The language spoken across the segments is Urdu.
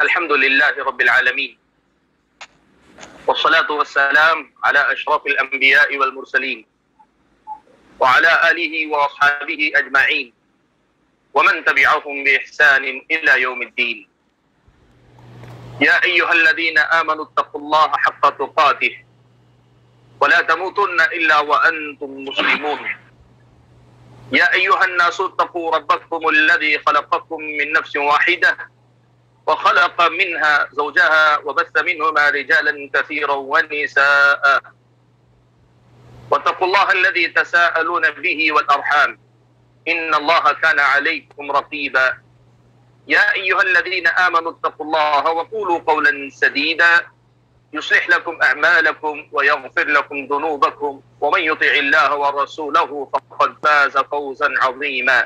الحمد لله رب العالمين والصلاة والسلام على أشرف الأنبياء والمرسلين وعلى آله وأصحابه أجمعين ومن تبعهم بإحسان إلى يوم الدين. يا أيها الذين آمنوا اتقوا الله حق تقاته ولا تموتن إلا وأنتم مسلمون. يا أيها الناس اتقوا ربكم الذي خلقكم من نفس واحدة وخلق منها زوجها وبث منهما رجالا كثيرا ونساء واتقوا الله الذي تساءلون به والأرحام إن الله كان عليكم رقيبا. يا أيها الذين آمنوا اتقوا الله وقولوا قولا سديدا يصلح لكم أعمالكم ويغفر لكم ذنوبكم ومن يطع الله ورسوله فقد فاز فوزا عظيما.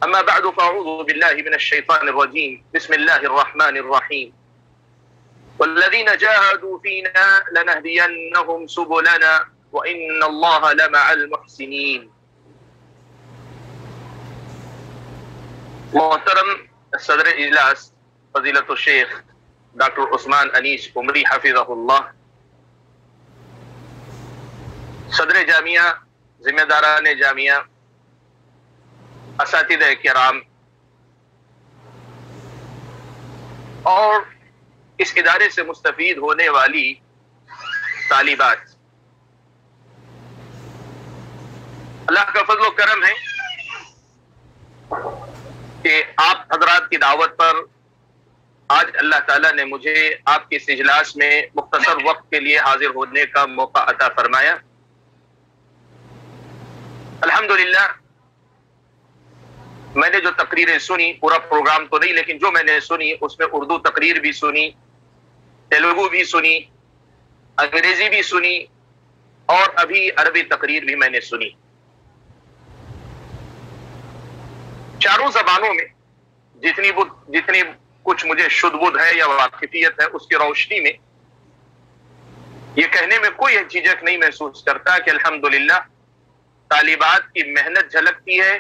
أما بعد فأعوذ بالله من الشيطان الرجيم. بسم الله الرحمن الرحيم. والذين جاهدوا فينا لنهدينهم سبلنا وإن الله لمع المحسنين. محترم صدر اجلاس فضیلت الشیخ ڈاکٹر عثمان انیس عمری حفظہ اللہ، صدر جامعہ، ذمہ داران جامعہ، اساتذہ کرام اور اس ادارے سے مستفید ہونے والی طالبات، اللہ کا فضل و کرم ہے کہ آپ حضرات کی دعوت پر آج اللہ تعالیٰ نے مجھے آپ کے اس اجلاس میں مختصر وقت کے لیے حاضر ہونے کا موقع عطا فرمایا۔ الحمدللہ میں نے جو تقریریں سنی، پورا پروگرام تو نہیں لیکن جو میں نے سنی اس میں اردو تقریر بھی سنی، تیلگو بھی سنی، انگریزی بھی سنی اور ابھی عربی تقریر بھی میں نے سنی۔ چاروں زبانوں میں جتنی کچھ مجھے شدھ بدھ ہے یا واقفیت ہے اس کی روشنی میں یہ کہنے میں کوئی جھجک نہیں محسوس کرتا کہ الحمدللہ طالبات کی محنت جھلکتی ہے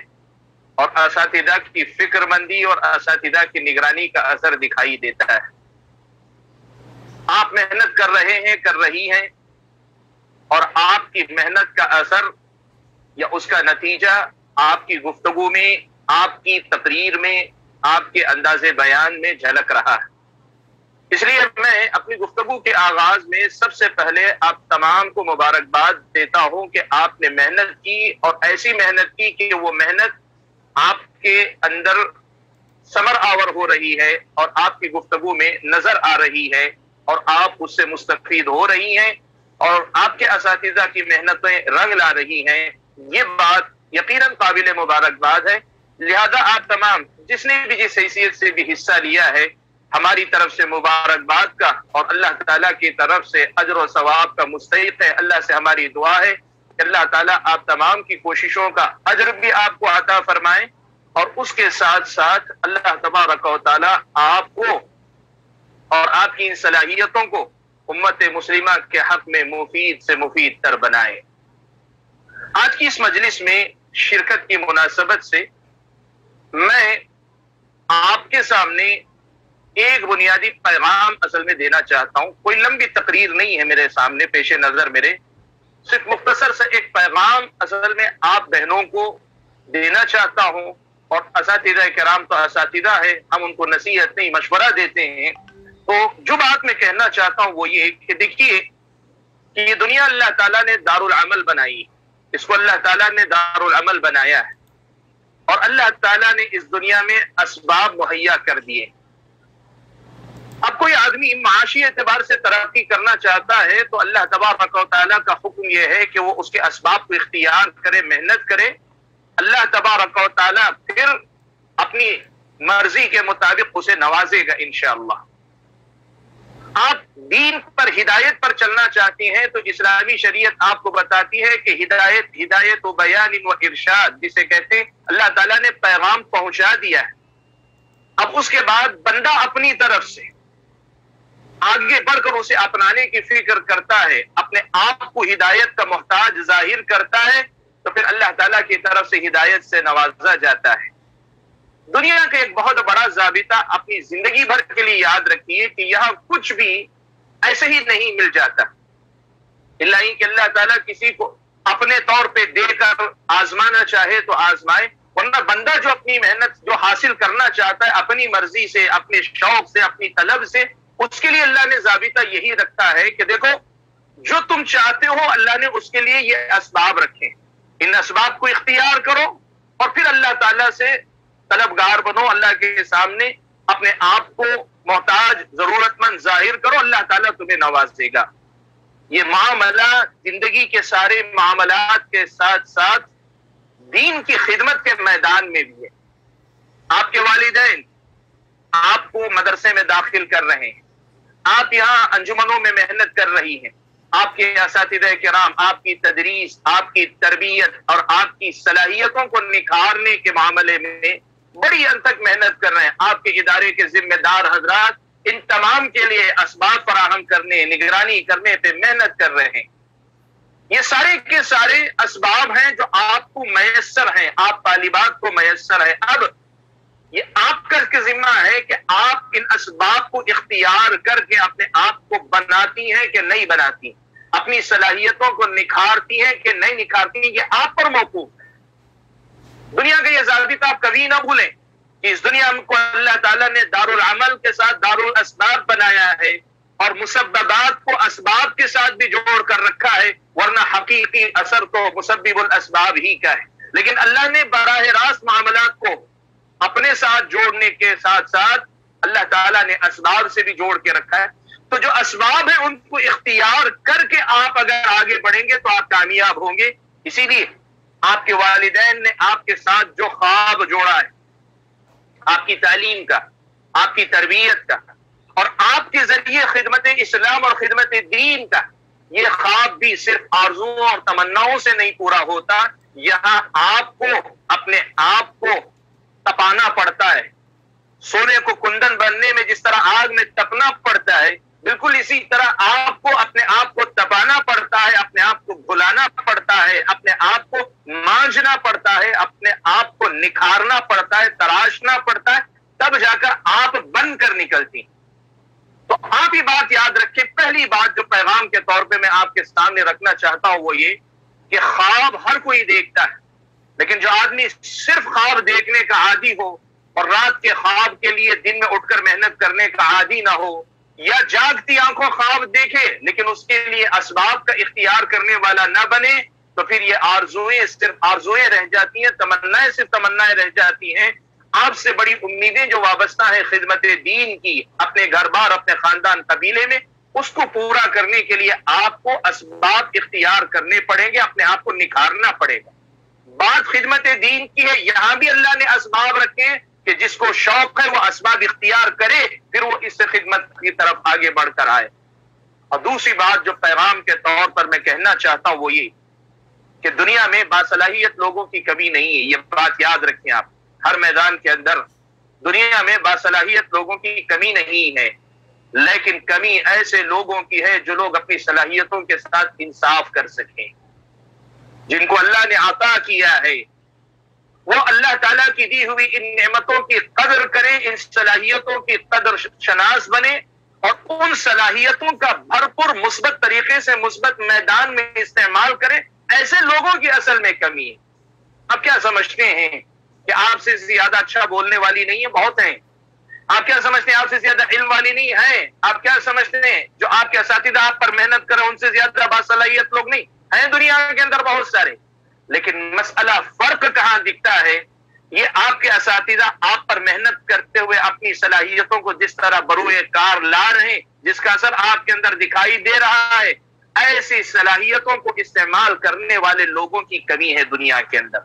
اور اساتذہ کی فکر مندی اور اساتذہ کی نگرانی کا اثر دکھائی دیتا ہے۔ آپ محنت کر رہے ہیں، کر رہی ہیں، اور آپ کی محنت کا اثر یا اس کا نتیجہ آپ کی گفتگو میں، آپ کی تقریر میں، آپ کے انداز بیان میں جھلک رہا ہے۔ اس لیے میں اپنی گفتگو کے آغاز میں سب سے پہلے آپ تمام کو مبارکباد دیتا ہوں کہ آپ نے محنت کی اور ایسی محنت کی کہ وہ محنت آپ کے اندر ثمر آور ہو رہی ہے اور آپ کی گفتگو میں نظر آ رہی ہے اور آپ اس سے مستفید ہو رہی ہیں اور آپ کے اساتذہ کی محنتیں رنگ لا رہی ہیں۔ یہ بات یقیناً قابل مبارکباد ہے۔ لہذا آپ تمام جس نے بھی جس حیثیت سے بھی حصہ لیا ہے، ہماری طرف سے مبارکباد کا اور اللہ تعالیٰ کی طرف سے اجر و ثواب کا مستحق ہے۔ اللہ سے ہماری دعا ہے کہ اللہ تعالیٰ آپ تمام کی کوششوں کا اجر بھی آپ کو عطا فرمائے اور اس کے ساتھ ساتھ اللہ تبارک و تعالیٰ آپ کو اور آپ کی ان صلاحیتوں کو امت مسلمہ کے حق میں مفید سے مفید تر بنائے۔ آج کی اس مجلس میں شرکت کی مناسبت سے میں آپ کے سامنے ایک بنیادی پیغام اصل میں دینا چاہتا ہوں۔ کوئی لمبی تقریر نہیں ہے میرے سامنے پیش نظر، میرے صرف مختصر سے ایک پیغام اصل میں آپ بہنوں کو دینا چاہتا ہوں، اور اساتذہ کرام تو اساتذہ ہے، ہم ان کو نصیحت نہیں مشورہ دیتے ہیں۔ تو جو بات میں کہنا چاہتا ہوں وہ یہ کہ دیکھیے کہ یہ دنیا اللہ تعالیٰ نے دار العمل بنائی، اس کو اللہ تعالیٰ نے دار العمل بنایا ہے اور اللہ تعالیٰ نے اس دنیا میں اسباب مہیا کر دیے۔ اب کوئی آدمی معاشی اعتبار سے ترقی کرنا چاہتا ہے تو اللہ تبارک و تعالیٰ کا حکم یہ ہے کہ وہ اس کے اسباب کو اختیار کرے، محنت کرے۔ اللہ تبارک و تعالیٰ پھر اپنی مرضی کے مطابق اسے نوازے گا انشاءاللہ۔ آپ دین پر، ہدایت پر چلنا چاہتے ہیں تو اسلامی شریعت آپ کو بتاتی ہے کہ ہدایت و بیان و ارشاد جسے کہتے ہیں، اللہ تعالیٰ نے پیغام پہنچا دیا ہے۔ اب اس کے بعد بندہ اپنی طرف سے آگے بڑھ کر اسے اپنانے کی فکر کرتا ہے، اپنے آپ کو ہدایت کا محتاج ظاہر کرتا ہے تو پھر اللہ تعالیٰ کی طرف سے ہدایت سے نوازا جاتا ہے۔ دنیا کا ایک بہت بڑا ضابطہ اپنی زندگی بھر کے لیے یاد رکھیے کہ یہاں کچھ بھی ایسے ہی نہیں مل جاتا، اللہ ہی کہ اللہ تعالیٰ کسی کو اپنے طور پہ دے کر آزمانا چاہے تو آزمائے، ورنہ بندہ جو اپنی محنت جو حاصل کرنا چاہتا ہے اپنی مرضی سے، اپنے شوق سے، اپنی طلب سے، اس کے لیے اللہ نے ضابطہ یہی رکھا ہے کہ دیکھو جو تم چاہتے ہو اللہ نے اس کے لیے یہ اسباب رکھے، ان اسباب کو اختیار کرو اور پھر اللہ تعالیٰ سے طلبگار بنو، اللہ کے سامنے اپنے آپ کو محتاج ضرورت مند ظاہر کرو، اللہ تعالیٰ تمہیں نوازے گا۔ یہ معاملہ زندگی کے سارے معاملات کے ساتھ ساتھ دین کی خدمت کے میدان میں بھی ہے۔ آپ کے والدین آپ کو مدرسے میں داخل کر رہے ہیں، آپ یہاں انجمنوں میں محنت کر رہی ہیں، آپ کے اساتذہ کرام آپ کی تدریس، آپ کی تربیت اور آپ کی صلاحیتوں کو نکھارنے کے معاملے میں بڑی حد تک محنت کر رہے ہیں، آپ کے ادارے کے ذمہ دار حضرات ان تمام کے لیے اسباب فراہم کرنے، نگرانی کرنے پہ محنت کر رہے ہیں۔ یہ سارے کے سارے اسباب ہیں جو آپ کو میسر ہیں، آپ طالبات کو میسر ہے۔ اب یہ آپ کا ذمہ ہے کہ آپ ان اسباب کو اختیار کر کے اپنے آپ کو بناتی ہیں کہ نہیں بناتی، اپنی صلاحیتوں کو نکھارتی ہیں کہ نہیں نکھارتی ہیں، یہ آپ پر موقوف ہے۔ دنیا کا یہ ضابطہ آپ کبھی نہ بھولیں کہ اس دنیا کو اللہ تعالیٰ نے دار العمل کے ساتھ دار الاسباب بنایا ہے اور مسببات کو اسباب کے ساتھ بھی جوڑ کر رکھا ہے، ورنہ حقیقی اثر تو مسبب الاسباب ہی کا ہے۔ لیکن اللہ نے براہ راست معاملات کو اپنے ساتھ جوڑنے کے ساتھ ساتھ اللہ تعالیٰ نے اسباب سے بھی جوڑ کے رکھا ہے۔ تو جو اسباب ہیں ان کو اختیار کر کے آپ اگر آگے بڑھیں گے تو آپ کامیاب ہوں گے۔ اسی لیے آپ کے والدین نے آپ کے ساتھ جو خواب جوڑا ہے، آپ کی تعلیم کا، آپ کی تربیت کا اور آپ کے ذریعے خدمت اسلام اور خدمت دین کا، یہ خواب بھی صرف آرزوؤں اور تمناؤں سے نہیں پورا ہوتا، یہاں آپ کو اپنے آپ کو تپانا پڑتا ہے۔ سونے کو کندن بننے میں جس طرح آگ میں تپنا پڑتا ہے، بالکل اسی طرح آپ کو اپنے آپ کو تپانا پڑتا ہے، اپنے آپ کو بھلانا پڑتا ہے، اپنے آپ کو مانجنا پڑتا ہے، اپنے آپ کو نکھارنا پڑتا ہے، تراشنا پڑتا ہے، تب جا کر آپ بن کر نکلتی۔ تو آپ یہ بات یاد رکھیں، پہلی بات جو پیغام کے طور پہ میں آپ کے سامنے رکھنا چاہتا ہوں وہ یہ کہ خواب ہر کوئی دیکھتا ہے، لیکن جو آدمی صرف خواب دیکھنے کا عادی ہو اور رات کے خواب کے لیے دن میں اٹھ کر محنت کرنے کا عادی نہ ہو، یا جاگتی آنکھوں خواب دیکھے لیکن اس کے لیے اسباب کا اختیار کرنے والا نہ بنے، تو پھر یہ آرزوئیں صرف آرزوئیں رہ جاتی ہیں، تمنائیں صرف تمنائیں رہ جاتی ہیں۔ آپ سے بڑی امیدیں جو وابستہ ہیں خدمت دین کی، اپنے گھر بار، اپنے خاندان، قبیلے میں، اس کو پورا کرنے کے لیے آپ کو اسباب اختیار کرنے پڑیں گے، اپنے آپ کو نکھارنا پڑے گا۔ بات خدمت دین کی ہے، یہاں بھی اللہ نے اسباب رکھے کہ جس کو شوق ہے وہ اسباب اختیار کرے، پھر وہ اس سے خدمت کی طرف آگے بڑھ کر آئے۔ اور دوسری بات جو پیغام کے طور پر میں کہنا چاہتا ہوں وہ یہ کہ دنیا میں باصلاحیت لوگوں کی کمی نہیں ہے، یہ بات یاد رکھیں آپ۔ ہر میدان کے اندر دنیا میں باصلاحیت لوگوں کی کمی نہیں ہے، لیکن کمی ایسے لوگوں کی ہے جو لوگ اپنی صلاحیتوں کے ساتھ انصاف کر سکیں، جن کو اللہ نے عطا کیا ہے وہ اللہ تعالیٰ کی دی ہوئی ان نعمتوں کی قدر کریں، ان صلاحیتوں کی قدر شناس بنے اور ان صلاحیتوں کا بھرپور مثبت طریقے سے مثبت میدان میں استعمال کریں۔ ایسے لوگوں کی اصل میں کمی ہے۔ آپ کیا سمجھتے ہیں کہ آپ سے زیادہ اچھا بولنے والی نہیں ہے؟ بہت ہیں۔ آپ کیا سمجھتے ہیں آپ سے زیادہ علم والی نہیں ہے؟ آپ کیا سمجھتے ہیں جو آپ کے اساتذہ آپ پر محنت کریں ان سے زیادہ باصلاحیت لوگ نہیں ہیں؟ دنیا کے اندر بہت سارے، لیکن مسئلہ فرق کہاں دکھتا ہے؟ یہ آپ کے اساتذہ آپ پر محنت کرتے ہوئے اپنی صلاحیتوں کو جس طرح بروئے کار لا رہے ہیں، جس کا اثر آپ کے اندر دکھائی دے رہا ہے، ایسی صلاحیتوں کو استعمال کرنے والے لوگوں کی کمی ہے دنیا کے اندر۔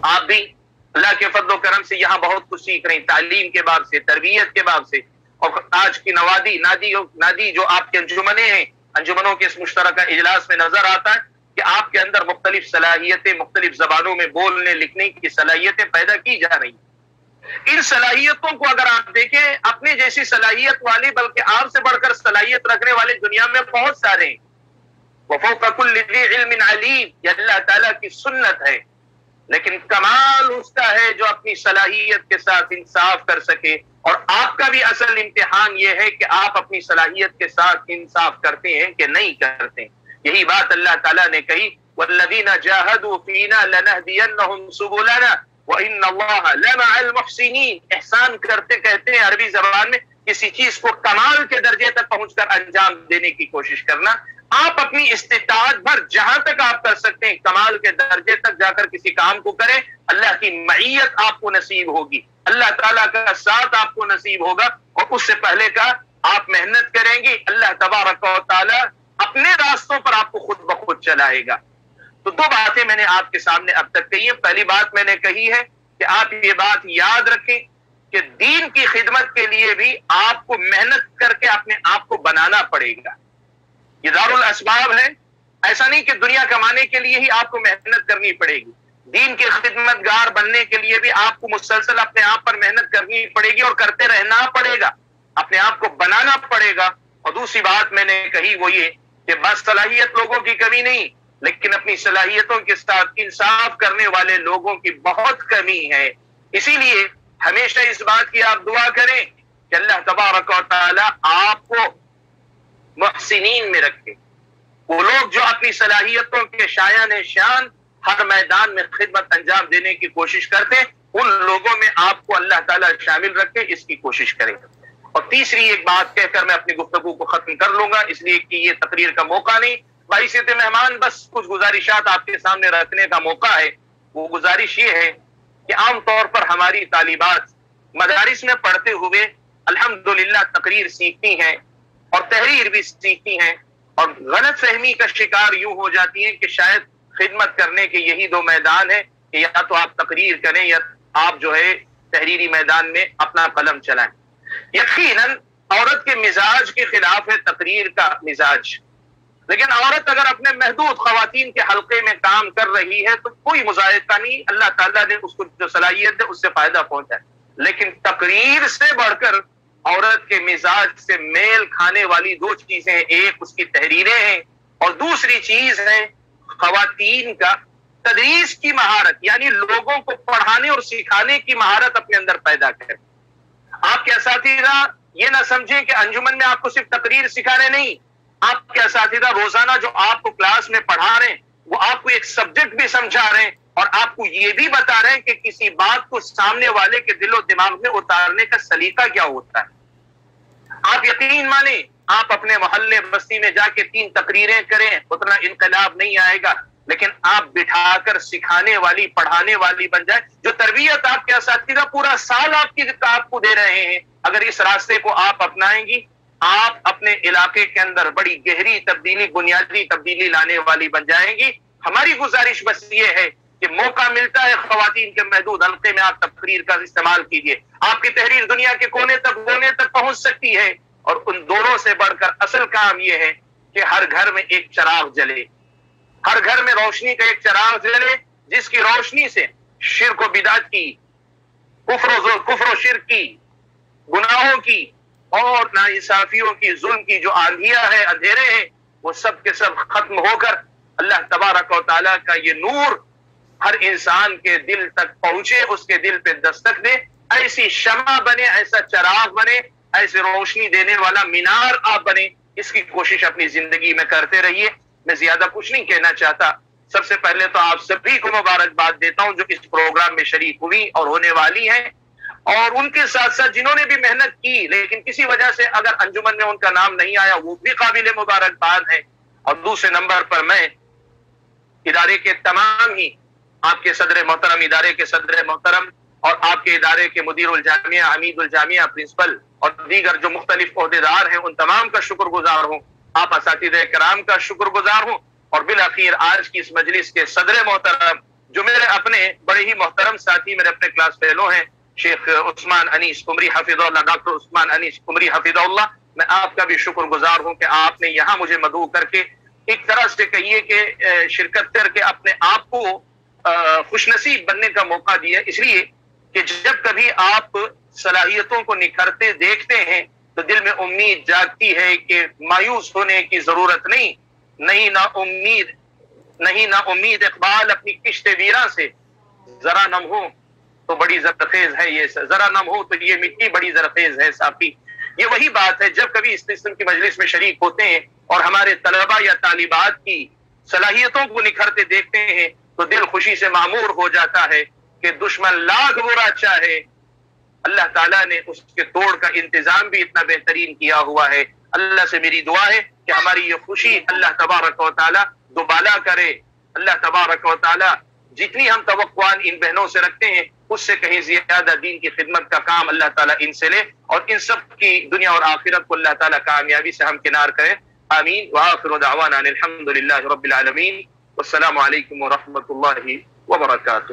آپ بھی اللہ کے فضل و کرم سے یہاں بہت کچھ سیکھ رہے ہیں، تعلیم کے باب سے، تربیت کے باب سے، اور آج کی نادی جو آپ کے انجمنیں ہیں، انجمنوں کے اس مشترکہ اجلاس میں نظر آتا ہے کہ آپ کے اندر مختلف صلاحیتیں، مختلف زبانوں میں بولنے لکھنے کی صلاحیتیں پیدا کی جا رہی ہیں۔ ان صلاحیتوں کو اگر آپ دیکھیں، اپنے جیسی صلاحیت والے بلکہ آپ سے بڑھ کر صلاحیت رکھنے والے دنیا میں بہت سارے ہیں۔ وَفَوْقَ كُلِّ ذِي عِلْمٍ عَلِيمٍ، یہ اللہ تعالیٰ کی سنت ہے۔ لیکن کمال اس کا ہے جو اپنی صلاحیت کے ساتھ انصاف کر سکے. اور آپ کا بھی اصل امتحان یہ ہے کہ آپ اپنی صلاحیت کے ساتھ انصاف کرتے ہیں کہ نہیں کرتے. یہی بات اللہ تعالیٰ نے کہی وَالَّذِينَ جَاهَدُوا فِينَا لَنَهْدِيَنَّهُمْ سُبُلَنَا وَإِنَّ اللَّهَ لَمَعَ الْمُحْسِنِينَ. احسان کرتے کہتے ہیں عربی زبان میں کسی چیز کو کمال کے درجے تک پہنچ کر انجام دینے کی کوشش کرنا. آپ اپنی استطاعت بھر جہاں تک آپ کر سکتے ہیں کمال کے درجے تک جا کر کسی کام کو کریں. اللہ کی معیت آپ کو نصیب ہوگی, اللہ تعالیٰ کا ساتھ آپ کو نصیب ہوگا. اور اس سے پہلے کا آپ محنت کریں گی, اللہ تبارک و تعالیٰ اپنے راستوں پر آپ کو خود بخود چلائے گا. تو دو باتیں میں نے آپ کے سامنے اب تک کہی ہے. پہلی بات میں نے کہی ہے کہ آپ یہ بات یاد رکھیں کہ دین کی خدمت کے لیے بھی آپ کو محنت کر کے اپنے آپ کو بنانا پڑے گا. یہ دار الاسباب ہے, ایسا نہیں کہ دنیا کمانے کے لیے ہی آپ کو محنت کرنی پڑے گی. دین کے خدمت گار بننے کے لیے بھی آپ کو مسلسل اپنے آپ پر محنت کرنی پڑے گی اور کرتے رہنا پڑے گا, اپنے آپ کو بنانا پڑے گا. اور دوسری بات میں نے کہی وہ یہ کہ بس صلاحیت لوگوں کی کمی نہیں, لیکن اپنی صلاحیتوں کے ساتھ انصاف کرنے والے لوگوں کی بہت کمی ہے. اسی لیے ہمیشہ اس بات کی آپ دعا کریں کہ اللہ تبارک و تعالی آپ کو محسنین میں رکھے, وہ لوگ جو اپنی صلاحیتوں کے شایان شان ہر میدان میں خدمت انجام دینے کی کوشش کرتے ہیں, ان لوگوں میں آپ کو اللہ تعالیٰ شامل رکھے, اس کی کوشش کریں. اور تیسری ایک بات کہہ کر میں اپنی گفتگو کو ختم کر لوں گا, اس لیے کہ یہ تقریر کا موقع نہیں, بحیثیت مہمان بس کچھ گزارشات آپ کے سامنے رکھنے کا موقع ہے. وہ گزارش یہ ہے کہ عام طور پر ہماری طالبات مدارس میں پڑھتے ہوئے الحمدللہ تقریر سیکھتی ہیں اور تحریر بھی سیکھتی ہیں, اور غلط فہمی کا شکار یوں ہو جاتی ہیں کہ شاید خدمت کرنے کے یہی دو میدان ہیں کہ یا تو آپ تقریر کریں یا آپ جو ہے تحریری میدان میں اپنا قلم چلائیں. یقیناً عورت کے مزاج کے خلاف ہے تقریر کا مزاج, لیکن عورت اگر اپنے محدود خواتین کے حلقے میں کام کر رہی ہے تو کوئی مذائقہ نہیں, اللہ تعالیٰ نے اس کو جو صلاحیت ہے اس سے فائدہ پہنچا ہے. لیکن تقریر سے بڑھ کر عورت کے مزاج سے میل کھانے والی دو چیزیں ہیں, ایک اس کی تحریریں ہیں اور دوسری چیز ہے خواتین کا تدریس کی مہارت, یعنی لوگوں کو پڑھانے اور سکھانے کی مہارت اپنے اندر پیدا کریں. آپ کے اساتذہ یہ نہ سمجھیں کہ انجمن میں آپ کو صرف تقریر سکھا رہے, نہیں, آپ کے اساتذہ روزانہ جو آپ کو کلاس میں پڑھا رہے ہیں وہ آپ کو ایک سبجیکٹ بھی سمجھا رہے ہیں اور آپ کو یہ بھی بتا رہے ہیں کہ کسی بات کو سامنے والے کے دل و دماغ میں اتارنے کا سلیقہ کیا ہوتا ہے. آپ یقین مانیں, آپ اپنے محلے بستی میں جا کے 3 تقریریں کریں, اتنا انقلاب نہیں آئے گا, لیکن آپ بٹھا کر سکھانے والی پڑھانے والی بن جائے. جو تربیت آپ کے اساتذہ پورا سال آپ کو دے رہے ہیں, اگر اس راستے کو آپ اپنائیں گی آپ اپنے علاقے کے اندر بڑی گہری تبدیلی, بنیادی تبدیلی لانے والی بن جائیں گی. ہماری گزارش بس یہ ہے کہ موقع ملتا ہے خواتین کے محدود حلقے میں آپ تقریر کا استعمال کیجئے. آپ کی تحریر دنیا کے کونے تک پہنچ سکتی ہے. اور ان دونوں سے بڑھ کر اصل کام یہ ہے کہ ہر گھر میں ایک چراغ جلے, ہر گھر میں روشنی کا ایک چراغ جلے, جس کی روشنی سے شرک و بدعت کی, کفر و شرک کی, گناہوں کی اور ناانصافیوں کی, ظلم کی جو آندھیاں ہیں, اندھیرے ہیں, وہ سب کے سب ختم ہو کر اللہ تبارک و تعالیٰ کا یہ نور ہر انسان کے دل تک پہنچے, اس کے دل پہ دستک دے, ایسی شمع بنے, ایسا چراغ بنے, ایسے روشنی دینے والا مینار آپ بنے. اس کی کوشش اپنی زندگی میں کرتے رہیے. میں زیادہ کچھ نہیں کہنا چاہتا. سب سے پہلے تو آپ سبھی کو مبارکباد دیتا ہوں جو اس پروگرام میں شریک ہوئی اور ہونے والی ہیں, اور ان کے ساتھ ساتھ جنہوں نے بھی محنت کی لیکن کسی وجہ سے اگر انجمن میں ان کا نام نہیں آیا, وہ بھی قابل مبارکباد ہے. اور دوسرے نمبر پر میں ادارے کے تمام ہی آپ کے صدر محترم, ادارے کے صدر محترم اور آپ کے ادارے کے مدیر الجامعہ, عمید الجامعہ, پرنسپل اور دیگر جو مختلف عہدیدار ہیں ان تمام کا شکر گزار ہوں. آپ اساتذہ کرام کا شکر گزار ہوں. اور بالآخر آج کی اس مجلس کے صدر محترم جو میرے اپنے بڑے ہی محترم ساتھی, میرے اپنے کلاس فیلو ہیں, شیخ عثمان انیس قمری حفظہ اللہ, ڈاکٹر عثمان انیس قمری حفظہ اللہ, میں آپ کا بھی شکر گزار ہوں کہ آپ نے یہاں مجھے مدعو کر کے ایک طرح سے کہیے کہ شرکت کر کے اپنے آپ کو خوش نصیب بننے کا موقع دیا. اس لیے کہ جب کبھی آپ صلاحیتوں کو نکھرتے دیکھتے ہیں تو دل میں امید جاگتی ہے کہ مایوس ہونے کی ضرورت نہیں. نہیں نا امید اقبال اپنی کشت ویراں سے ذرا نم ہو تو بڑی زرخیز ہے یہ، ذرا نم ہو تو یہ مٹی بڑی زرخیز ہے صافی۔ یہ وہی بات ہے، جب کبھی اس قسم کی مجلس میں شریک ہوتے ہیں اور ہمارے طلبہ یا طالبات کی صلاحیتوں کو نکھرتے دیکھتے ہیں تو دل خوشی سے معمور ہو جاتا ہے کہ دشمن لاکھ برا چاہے، اللہ تعالیٰ نے اس کے توڑ کا انتظام بھی اتنا بہترین کیا ہوا ہے۔ اللہ سے میری دعا ہے کہ ہماری یہ خوشی اللہ تبارک و تعالیٰ دوبالا کرے۔ اللہ تبارک و تعالیٰ جتنی ہم توقعات ان بہنوں سے رکھتے ہیں اس سے کہیں زیادہ دین کی خدمت کا کام اللہ تعالیٰ ان سے لے، اور ان سب کی دنیا اور آخرت کو اللہ تعالیٰ کامیابی سے ہمکنار کرے۔ آمین۔ وآخر دعوانا الحمد للہ رب العالمین، والسلام علیکم ورحمۃ اللہ وبرکاتہ۔